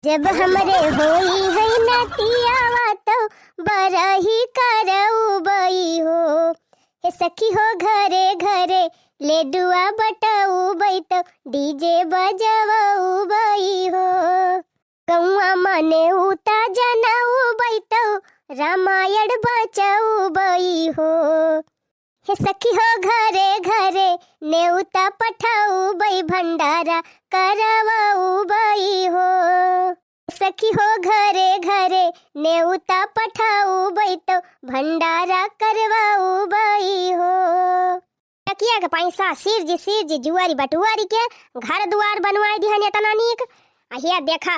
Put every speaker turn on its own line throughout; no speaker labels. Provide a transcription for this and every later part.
जब हमरे होई है नतियावा तो बरही करऊ बई हो। हे सखी हो घरे घरे लेडुआ बटऊ बई तो डीजे बजवऊ बई हो। गौआ मने उता जनऊ बई तो रामायण बचऊ बई हो। हे सखी हो घरे घरे नेउता पठाऊ बई भंडारा करवऊ बई हो। सखी हो घरे घरे नेउता पठाऊ बई तो भंडारा करवाऊ बई हो। टकिया के पैसा सिर जी जुआरी बटुआरी के घर दुआर बनवाई दिहन इतना नीक। अहिया देखा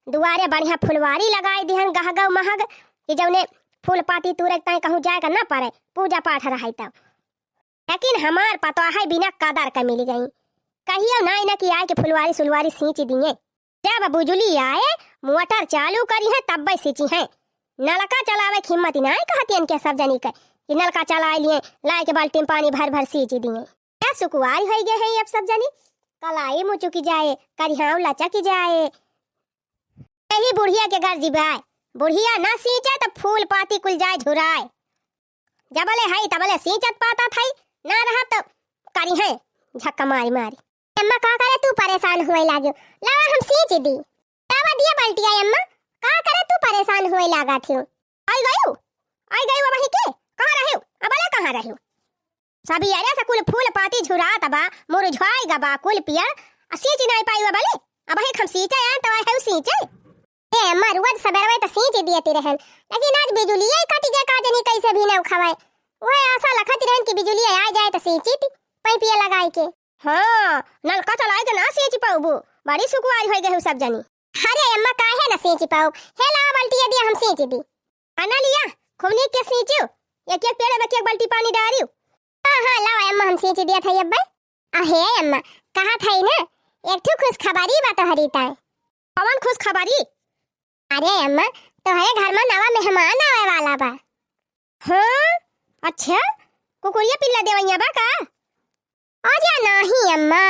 दुआरे बढ़िया फुलवारी लगाई दिहन गहगव महग कि जौने फूल पाती तुरे तय कहूँ जाए का ना पड़े पूजा पाठ रहा तब। लेकिन हमार पता है बिना कदर का मिल गई कहियो नाई ना कि आए के फुलवारी सुलवारी सींच दिए। जब बुजुली आए मोटर चालू करी है तब बई सींची है। नलका चलावे की हिम्मत नहीं कहती इनके सब जनी के कि नलका चला लिए लाए के बाल्टी में पानी भर भर सींच दिए। क्या सुकुआरी हो गए हैं अब सब जनी कलाई मुँह चुकी जाए करिहाव लचक जाए। यही बुढ़िया के घर जिबाए बुढ़िया ना सींचे तो फूल पाती कुल जाए झुराए। जबले है तबले सींचत पाता था ना रहा तो करी है झक्का मारी मारी। अम्मा का करे तू परेशान हुए लागे लावा हम सींच दी लावा दिया बाल्टी आई। अम्मा का करे तू परेशान हुए लागा थी। आई गई वही के कहां रहे अबले कहां रहे सभी अरे से कुल फूल पाती झुरात बा मुरझाएगा बा कुल पियर सींच नहीं पाई अबले अब हम सींचे यार तो है सींचे। ए अम्मा रोज सवेरे तो सींच दियती रहन लेकिन आज बिजुली कट गया का जनी कैसे भी ना खवाए। वो आशा लखत रहन कि बिजुली आ जाए तो सींची थी पाइपिया लगाई के। हां नलका चलाए के ना सींच पाऊबो बड़ी सुकुआरी हो गए सब जनी। अरे अम्मा काहे ना सींच पाऊ हे ला बाल्टी दिया हम सींच दी आना लिया खुमनी के सींचो एक एक पेड़ में एक बाल्टी पानी डालियो। हां लाओ अम्मा हम सींच दिया था अब्बा। अहे अम्मा कहा था ना एक ठो खुश खबरी बात हरीता कौन खुश खबरी। अरे अम्मा तुम्हारे घर में नवा मेहमान आवे वाला बा। हाँ अच्छा कुकुरिया पिल्ला देवैया बा का अरे नहीं अम्मा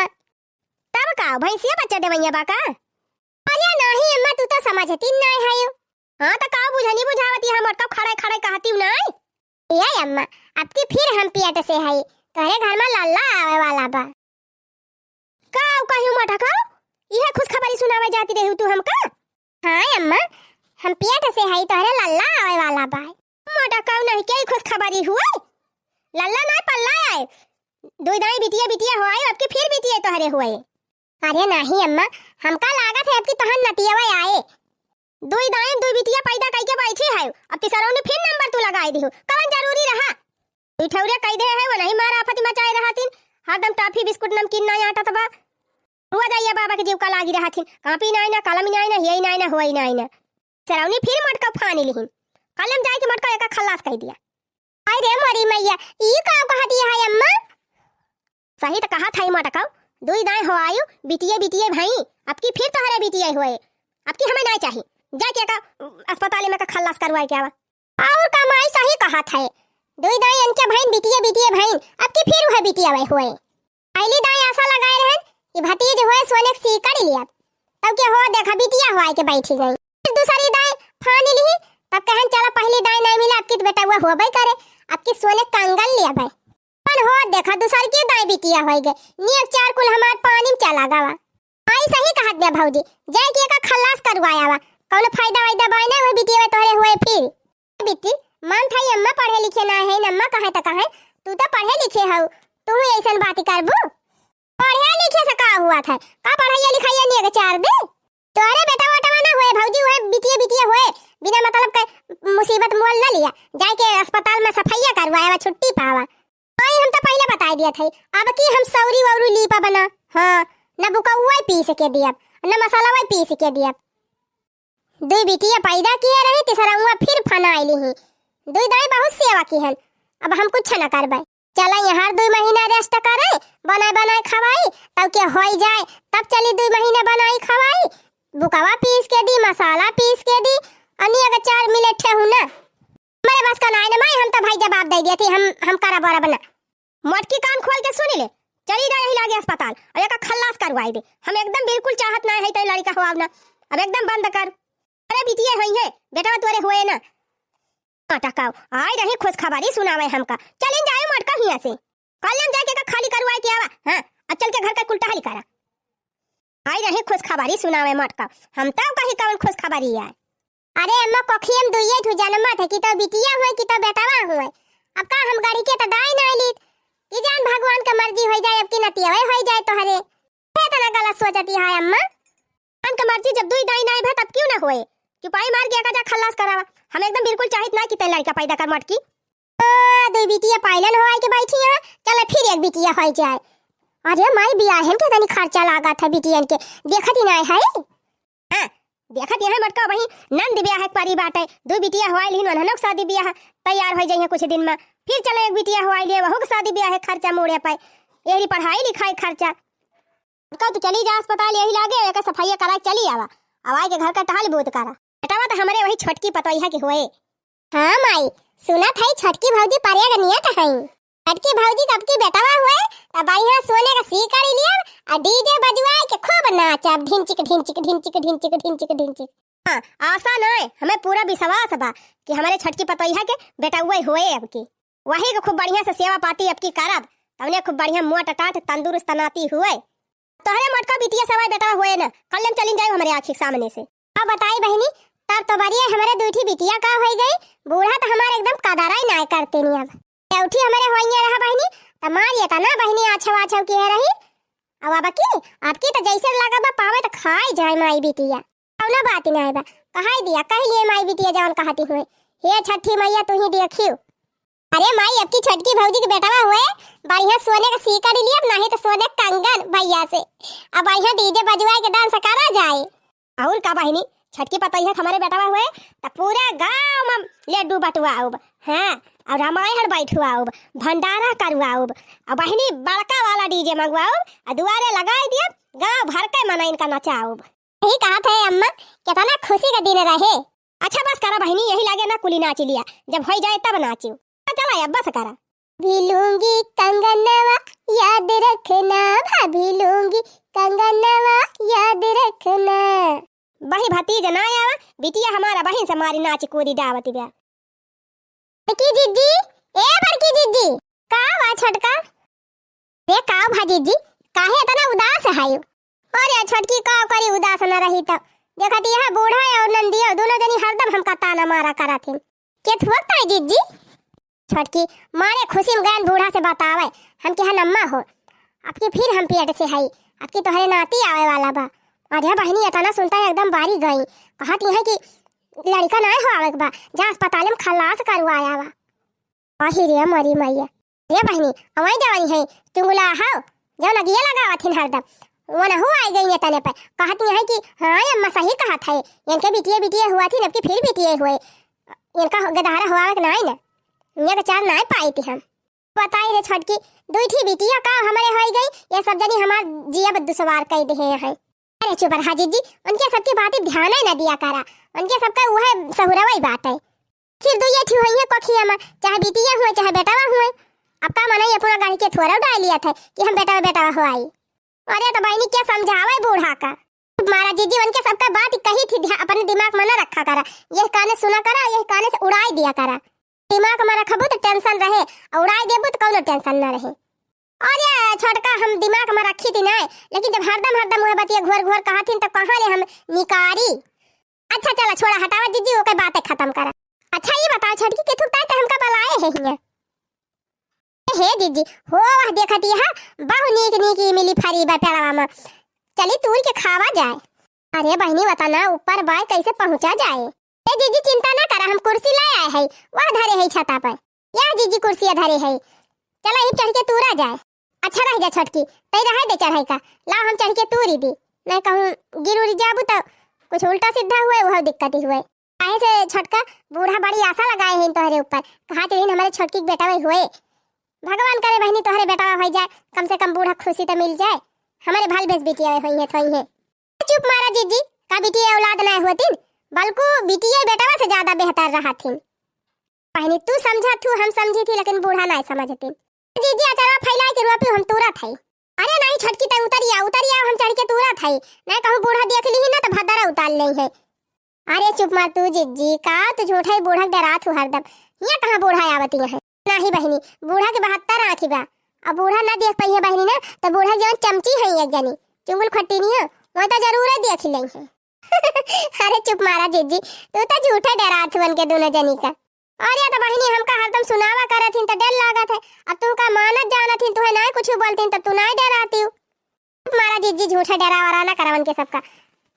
तब का भैंसिया बच्चा देवैया बा का। अरे नहीं अम्मा तू तो समझती नहीं है। हाँ तो का बुझनी बुझावती हम तो खड़े खड़े कहती हूँ नहीं। ये अम्मा अब की फिर हम पियट से है तुम्हारे घर में लल्ला आवे वाला बा। का कहूँ मटा का यह खुशखबरी सुनावे जाती रही तू हमका। हाँ अम्मा हम पियट से है तोहरे लल्ला आवे वाला बा। मोटा काऊ नहीं के खुशखबरी हुई लल्ला नहीं पल्ला आए दो दाई बिटिया बिटिया हुआ अब के फिर बिटिया तोहरे हुए। अरे नहीं अम्मा हमका लागत है अब की तहन नतिया आए दो दाई दो बिटिया पैदा करके बैठी है अब तीसरा ने फिर नंबर तू लगाई दी कौन जरूरी रहा इठौरे कह दे है वो नहीं मारा आफत मचाए रहतिन हरदम टॉफी बिस्कुट नमकीन नहीं आटा तबा हुआ जाइए बाबा के जीव का लागी रहतिन कापी नहीं ना कलम नहीं ना यही नहीं ना होई नहीं ना सराउनी फिर मटका फानी लिहिन कलम जाए के मटका एक खल्लास कह दिया। अरे मोरी मैया ई का कह दिया है अम्मा। सही तो कहा था मटका दो दाई हो आयु बिटिया बिटिया भाई अब की फिर तोहरे बिटिया हुए अब की हमें नहीं चाहिए जाके का अस्पताल में का खल्लास करवाए क्या और कमाई सही कहा था दो दाई इनके भाई बिटिया बिटिया भाई अब की फिर वह बिटिया हुए। पहली दाई आशा लगाए रहन कि भतीज हुए सोने सी कर लिया तब के हो देखा बिटिया हुआ के बैठी गई फिर दूसरी दाई फानी ली तब कहन चला पहली दाई नहीं मिला अब की बेटा हुआ होबे करे अब की सोने कंगन लिया भाई पर हो देखा दूसरी की दाई बिटिया हो गई नी एक चार कुल हमार पानी में चला गवा। आई सही कहत बे भौजी जाय के का खल्लास करवाया वा कौन फायदा वायदा बाय ना वो बिटिया तोरे हुए फिर बिटी मान थाई अम्मा पढ़े लिखे ना है अम्मा कहे त कहे तू तो पढ़े लिखे हो तू ऐसन बात करबू पढ़े लिखे से का हुआ था का पढ़ाई लिखाई नहीं के चार दे तोरे बेटा वटवा ना हुए भौजी हुए बिटिया बिटिया हुए बिना मतलब के मुसीबत मोल ना लिया जाए के अस्पताल में सफाइया करवाया छुट्टी पावा। आई हम तो पहले बता दिया था अब की हम सौरी वौरी लीपा बना। हाँ न बुकौआ पीस के दिया न मसाला वाई पीस के दिया दो बिटिया पैदा किए रहे तीसरा हुआ फिर फना आईली ही दो दाई बहुत सेवा की हन अब हम कुछ न करबे चला यहाँ 2 महीना रेस्ट करे बनाए बनाए खवाई तब के हो जाए तब चली 2 महीने बनाई खवाई बुकवा पीस के दी मसाला पीस के दी अन्य अगर 4 मिनट थे हूं ना मेरे बस का नहीं ना हम तो भाई जवाब दे दिए थे हम करा बरा बना मटकी कान खोल के सुनी ले चली जाए ही लागे अस्पताल और एक खल्लास करवाई दे हम एकदम बिल्कुल चाहत ना है तो लड़का हो ना अब एकदम बंद कर। अरे बिटिया होई है बेटा तोरे होए ना टकाओ आई रही खुश खबरी सुनावे हमका। चलिन जाए मटका हिया से कल हम जाके का खाली करवाए के आवा। हां अब चल के घर का उल्टा हाली करा। आई रही खुश खबरी सुनावे मटका। हम तो कहीं कौन खुश खबरी है। अरे अम्मा कोखियम दुइये ठु जन्म थे कि तो बिटिया हुए कि तो बेटावा हुए। अब का हम गाड़ी के तो दाई ना ली कि जान भगवान का मर्जी हो जाए अब की नतिया हो जाए तो हरे इतना गलत सोचती है अम्मा। भगवान का मर्जी जब दुई दाई ना है तब क्यों ना होए। चुपाई मार के का जा खल्लास करावा। हम एकदम बिल्कुल चाहत ना कि ते लड़का पैदा कर मटकी। दो बिटिया पाइलन होए के बैठी है। चल फिर एक बिटिया हो जाए। अरे माई बियाहन के तनी खर्चा लागा था बिटियन के देखत ही ना है। हां देखत है मटका वही नंद ब्याह एक पारी बाटे। दो बिटिया होइल हिन मनहनक शादी ब्याह तैयार हो जाइए कुछ दिन में। फिर चले एक बिटिया होइल है वहु के शादी ब्याह खर्चा मोड़े पाए। एरी पढ़ाई लिखाई खर्चा का तो चली जा अस्पताल यही लागे एक सफाई करा चली आवा। आवाज के घर का टहल बहुत करा। बेटावा तो हमरे वही छोटकी पतोइया के होए। हां माई सुनत है छोटकी भौजी पारिया नियत है। छोटकी भौजी तब की बेटावा हुए अब बढ़िया सोने का सीकड़ी लिया और डीजे बजवाए के खूब नाचब ढिंचिक ढिंचिक ढिंचिक ढिंचिक ढिंचिक ढिंचिक। हां आशा ना है हमें पूरा विश्वास बा कि हमारे छोटकी पतोइया के बेटा हुए होए अब की वही के खूब बढ़िया से सेवा पाती अब की करब तवने खूब बढ़िया मोट टाट तंदुरुस्त तनाती हुए। तोहरे मटका बिटिया सवाई बेटा होए ना कल हम चलिन जाए हमारे आंखी सामने से। अब बताई बहनी तब तो बढ़िया हमारे दूठी बिटिया का हो गई। बूढ़ा तो हमारे एकदम कदराई ना करते नहीं। अब उठी हमारे होइए रहा बहनी त मारिए ता ना बहनी आछव आछव की है रही। अब आपकी तो जैसे लगा बा पावे तो खाई जाए माई बिटिया। कौना बात ना है बा कहाई दिया कह लिए माई बिटिया जान कहती हुए। हे छठी मैया तू ही देखियो। अरे माई अब की छटकी भौजी के बेटावा हुए बढ़िया सोने का सीकड़ी लिया नहीं तो सोने कंगन भैया से अब बढ़िया डीजे बजवाए के डांस करा जाए। और का बहनी छटकी पतैया हमारे बेटावा हुए त पूरा गांव में लड्डू बटवाओ। हां और रामायण बैठवाओ भंडारा करवाओ और बहनी बड़का वाला डीजे मंगवाओ और दुआरे लगाई दिया गांव भर के मना इनका नचाओ। यही कहा था अम्मा कितना खुशी का दिन रहे। अच्छा बस करा बहनी यही लागे ना कुली नाच लिया जब हो जाए तब नाचो। चला अब बस करा। भीलूंगी कंगनवा याद रखना भाभी लूंगी कंगनवा याद रखना। बही भतीज ना आवा बिटिया हमारा बहन से मारी नाच कूदी डावती बा। बड़की जीजी ए बड़की जीजी का वा छटका रे का भाजी जी काहे इतना उदास है। अरे छटकी का करी उदास न रही तो देखती है बूढ़ा और नंदिया दोनों जनी हरदम हमका ताना मारा करत के वक्त है जीजी। छटकी मारे खुशी में गन बूढ़ा से बतावे हम के नम्मा हो आपकी फिर हम पेट से है आपकी तोहरे नाती आवे वाला बा। अरे बहनी इतना सुनता है एकदम बारी गई कहती है कि लड़का ना हो आवे बा जा अस्पताल में खलास करवाया बा। आही रे मरी मैया रे बहनी अवई जवानी है चुंगला हाओ जो लगिए लगावथिन हरदम वो ना हो आई गई तने पे कहती है कि हां अम्मा सही कहा था इनके बिटिया बिटिया हुआ थी अब की फिर बिटिया हुए इनका गदारा हुआ कि नहीं ना ये तो चार ना पाई थी हम। बताई रे छटकी दूठी बिटिया का हमारे हो गई ये सब जनी हमार जिया बद्दू सवार कह दे है। अरे चुप रहा जीजी उनके सबकी बातें ध्यान ही ना दिया करा उनके सबका वो है सहुरावाई बात है। फिर दो ये ठी हुई है कोखिया में चाहे बिटिया हुए चाहे बेटावा हुए। अब का मना ये पूरा गाड़ी के थोड़ा उड़ा लिया था कि हम बेटा बेटा हो आई। अरे तो बहनी क्या समझावे बूढ़ा का मारा जीजी उनके सबका बात कही थी अपने दिमाग में न रखा करा ये काने सुना करा ये काने से उड़ाई दिया करा। दिमाग में रखबो तो टेंशन रहे उड़ाई देबो तो कोनो टेंशन न रहे। अरे छोटका हम दिमाग में रखी थी ना लेकिन जब हरदम हुए बतिया घोर घोर कहथिन तो कहां ले हम निकारी। अच्छा चला छोड़ा हटावा जीजी ओके बातें खत्म करा। अच्छा ये बताओ छटकी के थुकता है हमका बलाए है हिया हे जीजी हो वह देखती है बहु नीक नीक मिली फरी बा पेड़वा में चली तूर के खावा जाए। अरे बहनी बताना ऊपर बाय कैसे पहुंचा जाए। ए जीजी चिंता ना करा हम कुर्सी लाए आए है वह धरे है छता पर या जीजी कुर्सी धरे है चला ही चढ़ के तूरा जाए। अच्छा रह जा छटकी तई रह दे चढ़ाई का ला हम चढ़ के तूरी दी नहीं कहूं गिर उड़ जाबू तो कुछ उल्टा सीधा हुए वह दिक्कत ही हुए। काहे से छटका बूढ़ा बड़ी आशा लगाए हैं तोहरे ऊपर कहा तो हमारे छटकी के बेटा में हुए। भगवान करे बहनी तोहरे बेटा हो जाए कम से कम बूढ़ा खुशी तो मिल जाए हमारे भाल बेस बिटिया हुई है थोई है। चुप मारा जीजी का बिटिया औलाद ना होती बल्कु बिटिया बेटावा से ज्यादा बेहतर रहा थी। बहनी तू समझा तू हम समझी थी लेकिन बूढ़ा नहीं समझती। जीजी अचारा फैला के रोपी हम तुरंत है अरे नहीं छटकी तय उतरिया हम चढ़ के तुरत है। नहीं कहूँ बूढ़ा देख ली ना तो भदरा उतार ले है। अरे चुप मार तू जिज्जी का तू झूठा ही बूढ़ा डरात हूँ हरदम। यहाँ कहाँ बूढ़ा आवती है नहीं बहनी, बूढ़ा के 72 आँखी बा। अब बूढ़ा ना देख पाई है बहनी ना तो बूढ़ा जो चमची है एक जनी चुंगल खट्टी नहीं है वह तो जरूर देख ले है। अरे चुप मारा जिज्जी तू तो झूठा डरात बन के दोनों जनी का। अरे तो बहनी हमका हरदम सुनावा करत हिन तो डर लागत है। अब तू का मानत जानत हिन तू है ना कुछ बोलती तो तू नहीं डराती हूँ। मारा जिज्जी झूठा डरावरा ना करवन के सबका।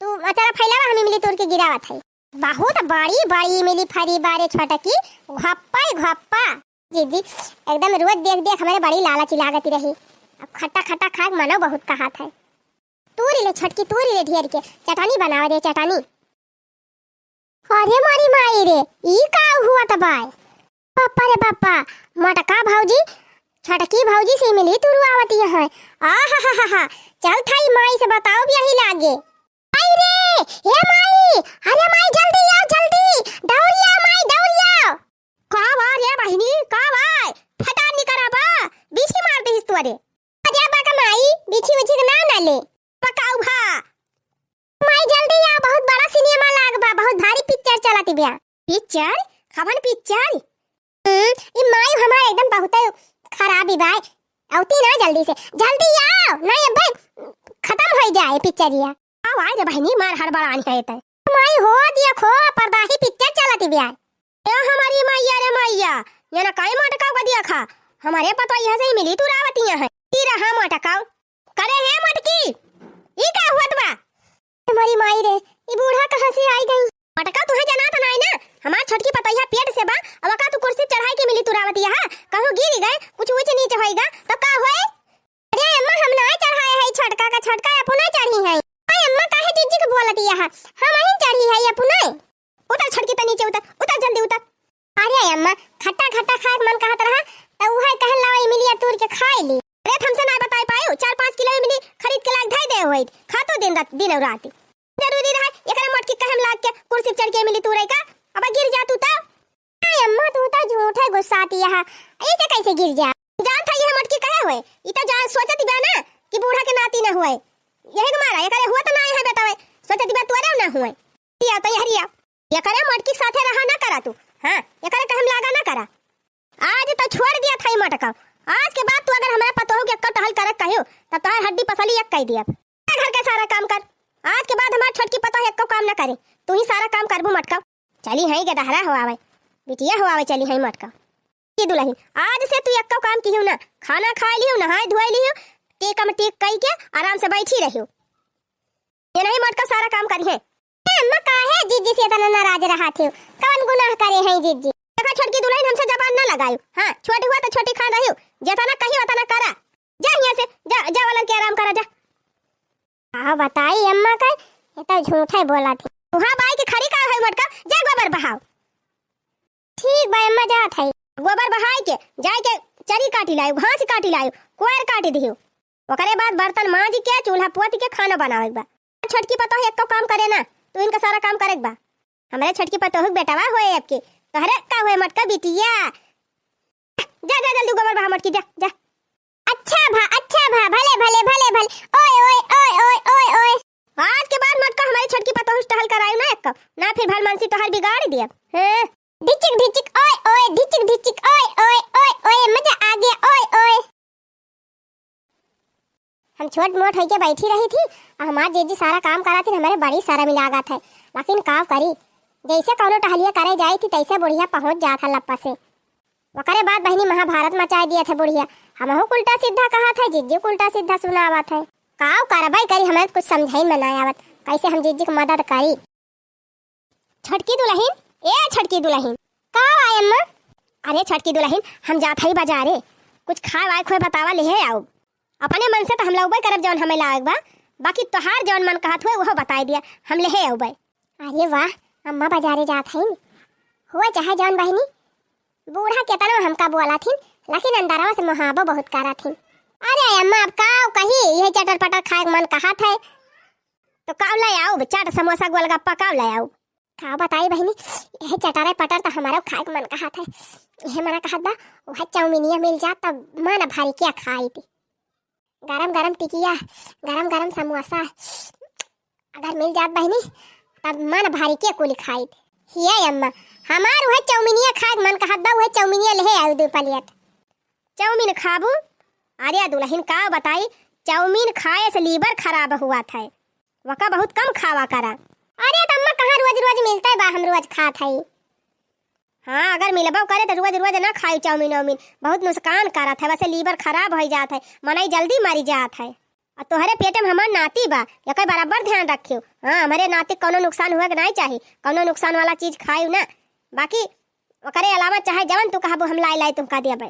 तू अचारा फैलावा हमें मिली तोड़ के गिरावत है। बहुत बड़ी बड़ी मिली फरी बारे छोटकी घप्पा जिज्जी एकदम रोज देख देख हमारे बड़ी लालची लागती रही। अब खट्टा खट्टा खाक मनो बहुत कहा था। तूरी ले छटकी तूरी ले ढेर के चटानी बनावा दे चटानी। अरे मारी माई रे ई का हुआ तबाय पापा रे पापा मटका भौजी छटकी भौजी से मिली तू रुआवती है। आहा चल थाई माई से बताओ भी यही लागे। आई रे हे माई अरे माई जल्दी आओ जल्दी दौड़िया माई दौड़िया। का बा रे बहिनी का बा फटा नी करबा बीछी मार दे हिस तोरे। अरे बा का माई बीछी उछी के नाम ना ले पकाऊ भा माई जल्दी आ बहुत बड़ा सिनेमा लागबा बहुत भारी पिक्चर चलती बिया। पिक्चर खबन पिक्चर ई माई हमार एकदम बहुत खराब ही बाय औती ना जल्दी से जल्दी आओ नहीं भाई खत्म हो जाए पिक्चरिया। आओ आए रे बहनी मार हड़बड़ानी है त माई हो दिया खो पर्दा ही पिक्चर चलती बिया। ए हमारी मैया रे मैया ये ना काई मटका का दिया खा हमारे पता यहां से ही मिली तू रावतिया है ई रहा मटका करे है मटकी ई का हुआ बा। हमारी माई रे ये बूढ़ा कहां से आई गई। मटका तुहे जाना था नहीं ना हमार छटकी पतैया पेट से बा अब का तू कुर्सी चढ़ाई के मिली तुरावती है कहूं गिर गए कुछ ऊंच नीचे होएगा तो का होए। अरे अम्मा हम ना चढ़ाए है छटका का छटका अपने चढ़ी है। अरे अम्मा काहे जिज्जी को बोलती है हम ही चढ़ी है अपने। उतर छटकी त नीचे उतर जल्दी उतर। अरे अम्मा खट्टा खट्टा खाए मन कहत रहा तो उहे कहन लाओ मिलिया तूर के खाई ली। अरे हमसे ना बताई पायो 4-5 किलो मिली खरीद के लाग धाई दे होई खातो दिन और रात जरूरी रहा एकरा मटकी कहम लाग के कुर्सी चढ़ के मिली तूरे का अब गिर जा तू ता। अरे अम्मा तू ता झूठा गुस्साती है ऐसे कैसे गिर जा जान था ये मटकी कहे होए ई त जा सोचती बा ना कि बूढ़ा के नाती ना होए यही के मारा एकरे हुआ त ना है बेटा सोचती बा तोरे ना होए या त हरिया एकरे मटकी साथे रहा ना करा तू। हां एकरे कहम लागा ना करा आज तो छोड़ दिया था मटका। आज के बाद तू अगर हमरा पतो हो के टहल कर कहियो त तोहर हड्डी पसली एक कह दिया घर के सारा काम कर। आज के बाद हमार छटकी पता है काम ना करे तू ही सारा काम करबू मटका चली है के दहरा हो आवे बिटिया हो आवे चली है मटका की दुल्हन आज से तू एक काम की ना खाना खा लियो नहाय धोई लियो टेक में टेक कई के आराम से बैठी रहियो ये नहीं मटका सारा काम करी है। अम्मा काहे जिज्जी से तना नाराज रहा थे कौन गुनाह करे है जिज्जी देखा छटकी दुल्हन हमसे जबान ना लगायो। हां छोटी हुआ तो छोटी खा रहियो जेतना कही उतना करा जा यहां से जा वाला के आराम करा जा। हां बताई अम्मा का ये तो झूठा बोला थी। हां बाई के खरी का है मटका जा गोबर बहाओ। ठीक बा अम्मा जा थई गोबर बहाई के जाय के चरी काटी लायो घास काटी लायो कोयर काटी दियो ओकरे बाद बर्तन मांज के चूल्हा पोत के खाना बनावे बा। छटकी पतो है एक काम करे ना तू इनका सारा काम करेक बा। हमरे छटकी पतो हो बेटावा होए आपके तोहरे का होए मटका बिटिया जा जल्दी गोबर बहा मटकी जा। अच्छा भा भले ओए आज के बाद मटका हमारी छटकी पतो हो टहल करायो ना एक ना फिर भल मानसी तोहर बिगाड़ दिया हैं। ढिचिक ओए ढिचिक ओए मजा आ गया ओए। हम छोट मोट होके बैठी रही थी और हमार जीजी सारा काम करा थी हमारे बड़ी सारा मिलागा था लेकिन का करी जैसे कौनो टहलिया करे जाई थी तैसे बुढ़िया पहुंच जा था लप्पा से। वकरे बाद बहनी महाभारत मचा दिया था बुढ़िया हमहु उल्टा सीधा कहा था जिज्जी को उल्टा सीधा सुनावा था काव कार्रवाई करी हमें कुछ समझाई में ना आवत कैसे हम जिज्जी की मदद करी। छटकी दुल्हन का आए अम्मा। अरे छटकी दुल्हन हम जात हई बाजारे कुछ खाए वाए खोए बतावा ले आओ अपने मन से तो हम लौबे करब जौन हमें लाग बा बाकी तोहार जौन मन कहत हुए वो बताई दिया हम ले औबे। अरे वाह अम्मा बाजारे जात हई हुआ चाहे जौन बहनी बूढ़ा केतनो हमका बोला थी लेकिन अंदरवा से मुहाबो बहुत करा थी। अरे अम्मा अब काव कही ये चटर पटर खाए मन कहा था तो काव ले आओ चाट समोसा गोलगप्पा काव ले आओ का बताई बहनी ये चटारे पटर तो हमारा खाए मन कहा था ये मना कहत बा वह चाउमीनिया मिल जात तब मन भारी क्या खाई थी गरम गरम टिकिया, गरम गरम समोसा अगर मिल जात बहनी तब मन भारी के कुल खाई। हिया अम्मा हमार वह चौमिनिया खाए मन कहत बा, वह चौमिनिया ले आउ 2 प्लेट। चाउमीन खाबू? अरे दुल्हन का बताई, चाउमीन खाए से लीवर खराब हुआ था, वका बहुत कम खावा करा। अरे अम्मा कहाँ रोज रोज मिलता है बा, हम रोज खात हई। हाँ अगर मिलबो करे तो रोज रोज ना खाई चाउमीन वाउमीन, बहुत नुकसान करत है, वैसे लीवर खराब हो जात है, मनई जल्दी मरी जात है। और तोहरे पेट में हमार नाती बा, या बराबर ध्यान रखियो। हाँ हमारे नाती कोनो नुकसान हुआ नहीं चाहिए, कोनो नुकसान वाला चीज खायू ना। बाकी ओकरे अलावा चाहे जवन तू कहबो हम लाई तुमका देबे।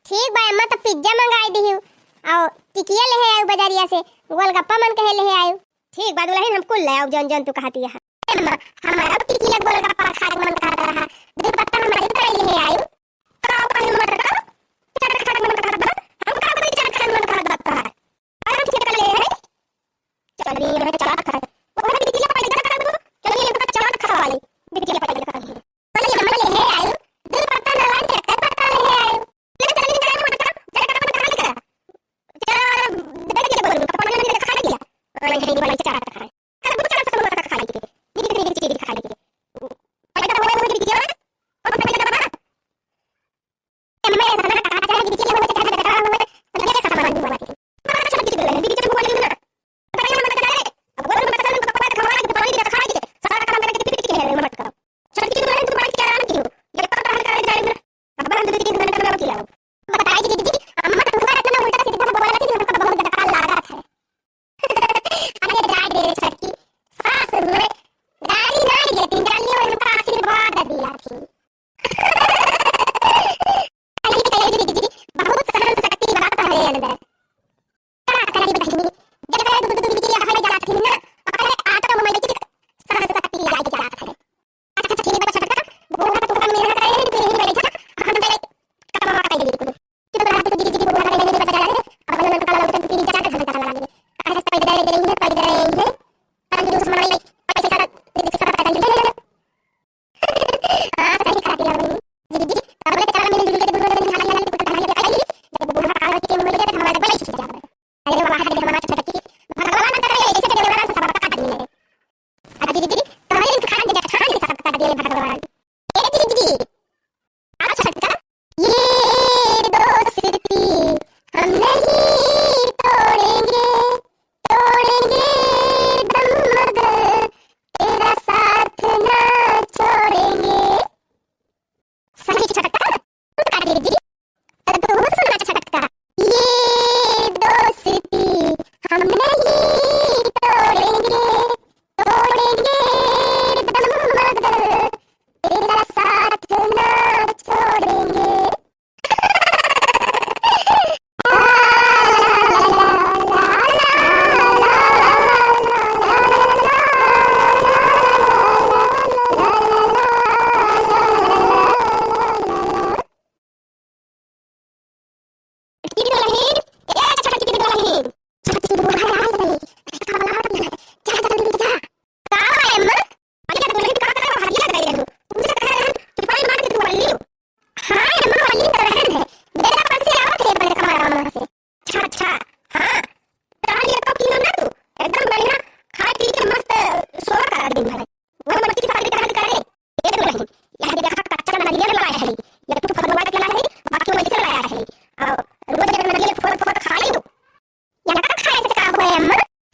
ठीक बा अम्मा, तो पिज्जा मंगाई दिहियो और टिकिया ले आयो बाजारिया से, गोलगप्पा मन कहे ले आयो। ठीक बा दुल्हन, हम कुल ले आयो जन जन तू कहती है। अम्मा हमारा टिकिया गोलगप्पा खाए मन कर रहा, 2 पत्ता हमारे तरह ले आयो। का पानी मत का चाट खा मन कर रहा, हम का कोई चाट खा मन कर रहा है। अरे ठीक ले है, चलिए ये चाट खा वो टिकिया पहले कर दो, चलिए ये चाट खा वाली टिकिया पहले कर दो। चलिए हम ले आयो 2 पत्ता ना लाए, 1 पत्ता ले आयो।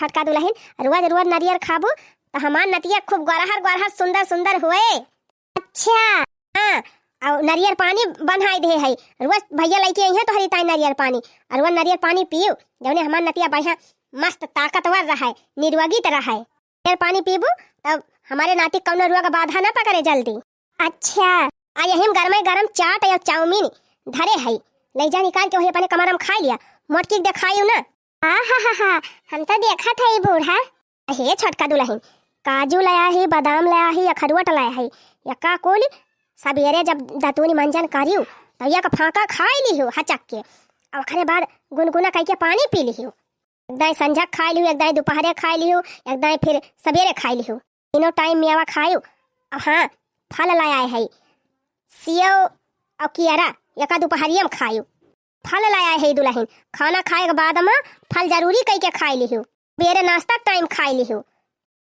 फटका दुल्हन रोज रोज नारियल खाबो तो हमार नतिया खूब गरहर गरहर सुंदर सुंदर हुए। अच्छा हाँ, और नारियल पानी बनाई दे है, रोज भैया लेके आई है तो हरी ताई नारियल पानी, और रोज नारियल पानी पियो जौने हमार नतिया बढ़िया मस्त ताकतवर रहा है, निरोगी तरह है। नारियल पानी पीबू तब हमारे नाती कौनो रोग बाधा ना पकड़े जल्दी। अच्छा आ यही गरम गरम चाट या चाउमीन धरे है, ले जा निकाल के वही अपने कमरा में खा लिया, मोटकी दिखाई ना। हा हम तो देखा था ये बूढ़ा। हे छोटका दुल्हन काजू लाया है, बादाम लाया है, अखरोट लाया है, या का कोली सबेरे जब दतूनी मंजन करियो तो या का फाका खाई लियो हचक के, और ओकरे बाद गुनगुना करके पानी पी लियो। एक दाई संझा खाई लियो, एक दाई दोपहरे खाई लियो, एक दाई फिर सवेरे खाई लियो, तीनों टाइम मेवा खायो। और हाँ फल लाया है, सेव और कियारा या का दोपहरिया में खायो। फल लाया है दुल्हन, खाना खाए के बाद में फल जरूरी कई के खाई लिहो, बेरे नाश्ता टाइम खाई लिहो,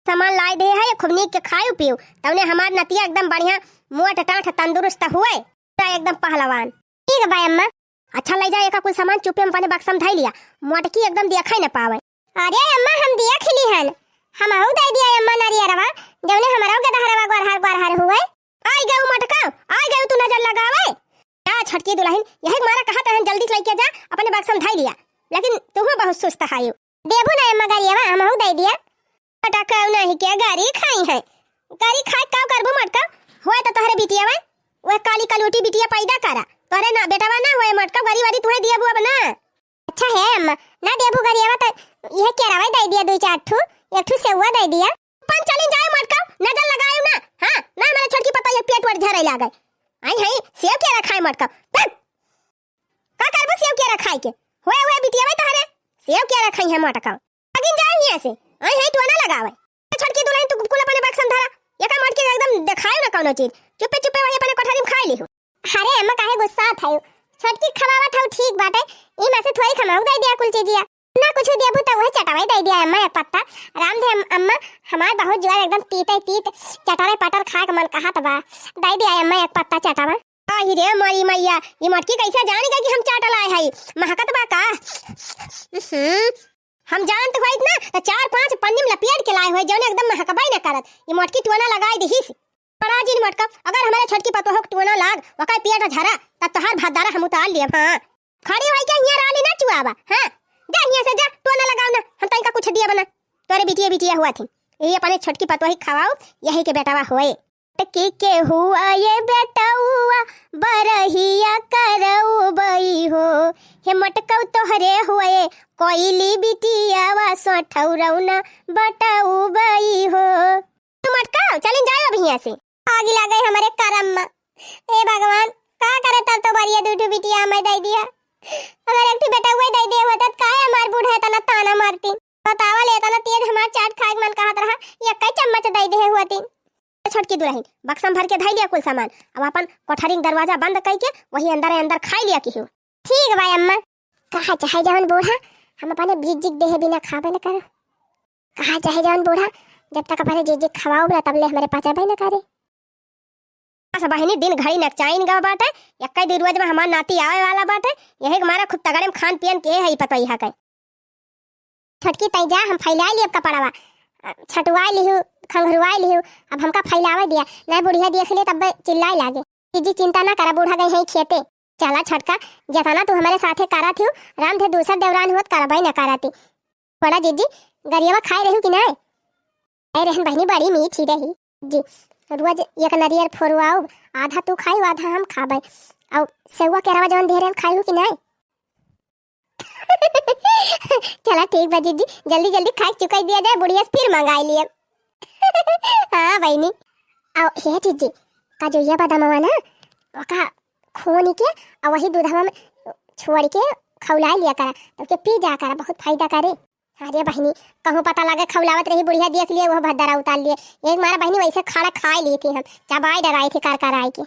सामान लाए दे है खूब नीक के खाओ पियो, तवने हमार नतिया एकदम बढ़िया मोट टाठ तंदुरुस्त हुए एकदम पहलवान। ठीक है भाई अम्मा, अच्छा ले जाए का कुछ सामान चुपे में अपने बक्सा में धई लिया, मोटकी एकदम देखा न पावे। अरे अम्मा हम दिया खिली हन, हम हऊ दे दिया अम्मा नारियरवा जौने हमारा के दहरवा गोरहार हुए। आई गए मटका, आई गए तू नजर लगावे क्या छटकी दुल्हन, यही मारा कहा था जल्दी लेके जा अपने बक्सा में धई लिया, लेकिन तुम बहुत सुस्त हायो। देबू ना अम्मा गारियवा हम हऊ दे दिया, पटाखा नहीं के गारी खाई है, गारी खाए का करबो मटका होए तो तोहरे बिटिया वे ओए काली कलोटी बिटिया पैदा करा, तोहरे ना बेटावा ना होए मटका गरी वारी तुहे दिया बुआ बना। अच्छा है अम्मा ना देबू गरियावा तो यह केरावा दे दिया, दो चार ठू एक ठू सेवा दे दिया, पन चली जाए मटका नजर लगायो ना। हां ना मेरे छोटकी पता ये पेट वर झरे लागे, आई है सेव केरा खाए मटका का करबो सेव केरा खाए के होए होए बिटिया वे तोहरे सेव केरा खाई है मटका अगिन जाए हिया से। आई है तू ना लगावे छोटकी दुल्हन तू कुल अपने बक्सा में धरा एका मटके एकदम देखायो ना कोनो चीज, चुपे चुपे वही अपने कोठरी में खाई लिहो। अरे अम्मा काहे गुस्सा थायो, छोटकी खवावा थाउ ठीक बाटे, ई में से थोड़ी खमाऊ दे दिया कुल चीजिया ना कुछ देबू त वही चटावे दे दिया अम्मा एक पत्ता। राम दे अम्मा हमार बहुत जुआर एकदम तीते तीत चटारे पटर खा के मन कहा तबा दे दिया अम्मा एक पत्ता चटावा। आई रे मारी मैया ये मटकी कैसे जानी कि हम चाटल आए हई महकत बा का हम जानत होइत ना त चार पांच पन्नी में लपेट के लाए होय जौने एकदम महकबाई न करत, ये मटकी टोना लगाई दहिस बड़ा जिन मटका अगर हमारे छोटकी पतोह टोना लाग वका पेट झरा त तोहार भादारा हम उतार लिए। हां खड़ी होई के हिया राली ना चुआवा, हां जा हिया से जा टोना लगाओ ना हम तई का कुछ दिया बना तोरे बिटिया बिटिया हुआ थी ये अपने छोटकी पतोह खवाओ यही के बेटावा होए के हुआ ये बेटावा बरहिया करऊ बई हो हे मटकौ तोहरे हुए कोइली बिटियावा सोठौरौना बटाऊ बई हो। तू मटकाओ चलिन जाओ अब हिया से, आग लगे हमारे करम में। ए भगवान का करे तब तो बरिया दूठू बिटिया मैं दे दिया, अगर एक ठी बेटा हुए दे दिया होता काहे हमार बूढ़ा तना ताना मारती बतावा ले तना तेज हमार चाट खाए मन कहत रहा ये कई चम्मच दे दे होती। छोटकी दुल्हन बक्सा भर के धई लिया कुल सामान, अब अपन कोठरी दरवाजा बंद करके वही अंदर खाई लिया की हो। ठीक भाई अम्मा कहा चाहे जवन बूढ़ा हम अपने बीज जिग देहे बिना खाबे न करो, कहा चाहे जवन बूढ़ा जब तक अपने जिग जिग खवाओ बला तब ले हमारे पचाबे न करे। सब बहिनी दिन घड़ी नचाइन गा बाटे एक दिन रोज में हमार नाती आवे वाला बाटे, यही हमारा खुद तगड़े में खान पियन के है पता यहां के। छोटकी तई जा हम फैला लिए कपड़ावा छटवा लिहु खंगरवाई लिहु, अब हमका फैलावा दिया नहीं बुढ़िया देख ले तब चिल्लाई लागे जी चिंता ना करा बूढ़ा गई है खेते चला छटका जताना तू हमारे साथे करा थी राम थे दूसरा देवरान होत करबाई न कराती बड़ा जीजी गरियावा खाए रहू कि नहीं ऐ रहन बहनी बड़ी मीठी रही जी रोज एक नरियर फोरवाओ आधा तू खाई आधा हम खाबे और सेवा केरावा जवन धेरन खाई कि नहीं चला ठीक बा जीजी जल्दी जल्दी खा चुकाई दिया जाए बुढ़िया फिर मंगाई लिए। हाँ बहनी आओ हे जीजी का जो ये बदामवा ना वका खोनी के और वही दूधवा में छोड़ के खौला लिया करा तो के पी जा करा बहुत फायदा करे। अरे बहनी कहूँ पता लगे खौलावत रही बुढ़िया देख लिए वह भद्दरा उतार लिए एक मारा बहनी वैसे खाना खा ली थी हम चबाई डराई थी कर आई की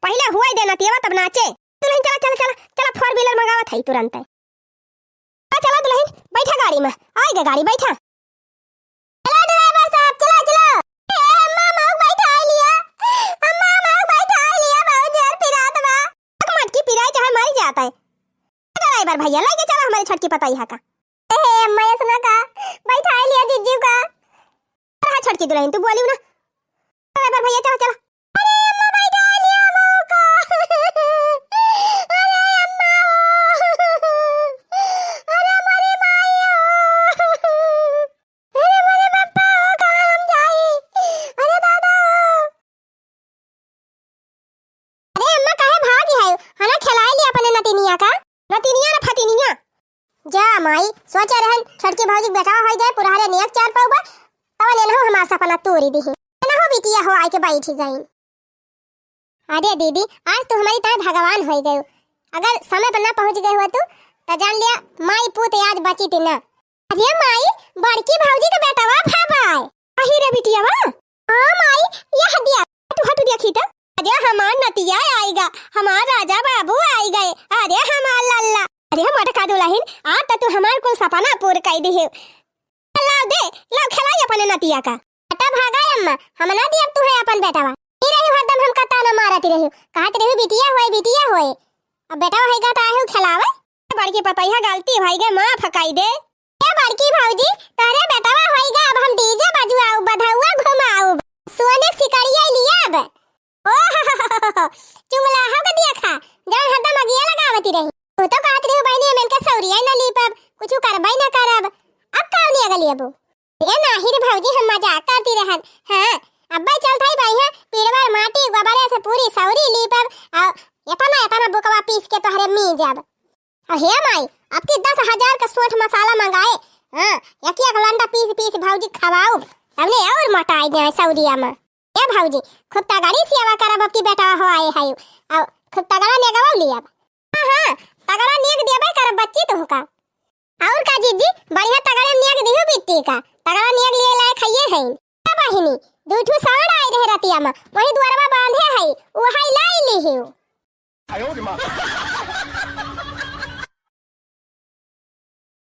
पहले हुआ देना तेवा तब नाचे दुल्हन चला चला चला चला फोर व्हीलर मंगावा था तुरंत चला दुल्हन बैठा गाड़ी में आएगा गाड़ी बैठा चला ड्राइवर साहब चला चला अम्मा मौक बैठा लिया अम्मा मौक बैठा लिया बहुत देर पिरात बा मटकी पिराई चाहे बड़की पता यहाँ का ए अम्मा ये सुना का बैठा लिया जीजू का हां छोड़ के दुल्हन तू बोली ना अरे बार भैया चलो चलो अरे अम्मा बैठा लिया मौका अरे अम्मा अरे हमारी माई अरे मेरे पापा कहां हम जाए अरे दादा अरे अम्मा काहे भागी है हना खिलाए लिया अपने नतिनिया का नतिनिया ना फतिनिया जा माई सोचा रहन छड़के भौजी बैठा हो जाए पुरारे नियत चार पाऊबा तवले न हो हमार सपना तोरी दी ना हो बिटिया हो आके बैठी गई अरे दीदी आज तो हमारी तरह भगवान हो गए अगर समय पर ना पहुंच गए हो तो जान लिया माई पूत आज बची थी ना अरे माई बड़की भौजी का बेटा वा भाई अही रे बिटिया वा हां माई ये हदिया हटू देखी तो अरे हमार नतिया आएगा हमार राजा बाबू आई गए अरे हमार लल्ला अरे हमारा का दुल्हन आ त तू हमार को सपना पूरा कर दी है लाओ दे लाओ खिलाई अपने नतिया का बेटा भागा अम्मा हम ना दी अब तू है अपन बेटावा नहीं रही हरदम हम कता ना मारती रही कहत रही बिटिया होए अब बेटा होएगा त आहु खिलावे बड़की पतैया गलती भाई गे मां फकाई दे ए बड़की भौजी तारे बेटावा होएगा अब हम डीजे बजवाओ बधाउआ घुमाओ सोने सिकड़िया लिया अब ओ चुंगला हो के देखा जब हरदम अगिया लगावती रही वो तो कहत रही बहनी मन का सौरिया न लीपब कुछ करबई न करब अब काउ नहीं अगली अबू ए नाही रे भौजी हम मजाक करती रहन हां अब्बा चल थाई भाई है पीड़वार माटी गोबरे से पूरी सौरी लीपब एतना बुकवा पीस के तोहरे मी जाब हे माई अब की 10,000 का सोठ मसाला मंगाए हां एक लंडा पीस भौजी खवाओ हमने और मोटाई दे सौरिया में ए भौजी खुत्ता गाड़ी सेवा करब अब की बेटा हो आए है अब खुत्ता गाड़ा ने गवा लिया हां तगड़ा नेक देबे कर बच्ची तो का और का जीजी बढ़िया तगड़ा नेक दिहो बिट्टी का तगड़ा नेक लिए लाए खाइए है बहिनी दूठू साड़ आए रहे रतिया में वही द्वारवा बांधे है वो हाई लाई ली है आयो रे मां